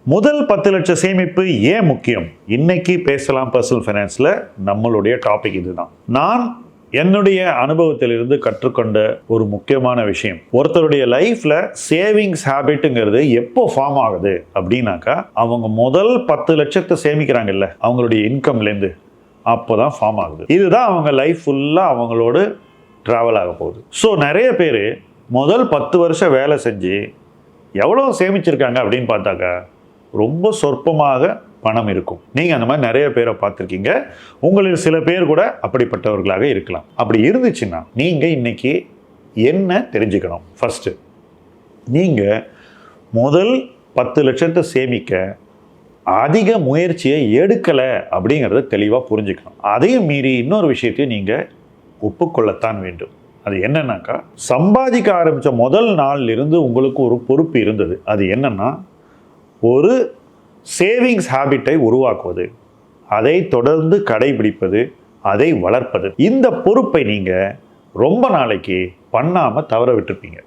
முதல் 10 லட்சம் சேமிப்பு ஏன் முக்கியம்? இன்னைக்கு பேசலாம் பர்சனல் ஃபைனான்ஸ்ல நம்மளுடைய டாபிக் இதுதான். நான் என்னுடைய அனுபவத்திலிருந்து கற்றுக்கொண்ட ஒரு முக்கியமான விஷயம், ஒருத்தருடைய லைஃப்ல சேவிங்ஸ் ஹேபிட்டுங்கிறது எப்போ ஃபார்ம் ஆகுது அப்படின்னாக்கா, அவங்க முதல் 10 லட்சத்தை சேமிக்கிறாங்கல்ல அவங்களுடைய இன்கம்லேருந்து, அப்போதான் ஃபார்ம் ஆகுது. இதுதான் அவங்க லைஃப் ஃபுல்லாக அவங்களோட ட்ராவல் ஆக போகுது. ஸோ நிறைய பேர் முதல் 10 வருஷம் வேலை செஞ்சு எவ்வளோ சேமிச்சிருக்காங்க அப்படின்னு பார்த்தாக்கா ரொம்ப சொற்பமாக பணம் இருக்கும். நீங்கள் அந்த மாதிரி நிறைய பேரை பார்த்துருக்கீங்க. உங்களில் சில பேர் கூட அப்படிப்பட்டவர்களாக இருக்கலாம். அப்படி இருந்துச்சுன்னா நீங்கள் இன்னைக்கு என்ன தெரிஞ்சுக்கணும்? ஃபஸ்ட்டு, நீங்கள் முதல் 10 லட்சத்தை சேமிக்க அதிக முயற்சியை எடுக்கலை அப்படிங்கிறத தெளிவாக புரிஞ்சுக்கணும். அதையும் மீறி இன்னொரு விஷயத்தையும் நீங்கள் ஒப்புக்கொள்ளத்தான் வேண்டும். அது என்னன்னாக்கா, சம்பாதிக்க ஆரம்பித்த முதல் நாளிலிருந்து உங்களுக்கு ஒரு பொறுப்பு இருந்தது. அது என்னன்னா, ஒரு சேவிங்ஸ் ஹேபிட்டை உருவாக்குவது, அதை தொடர்ந்து கடைபிடிப்பது, அதை வளர்ப்பது. இந்த பொறுப்பை நீங்கள் ரொம்ப நாளைக்கு பண்ணாமல் தவற விட்டுருப்பீங்க.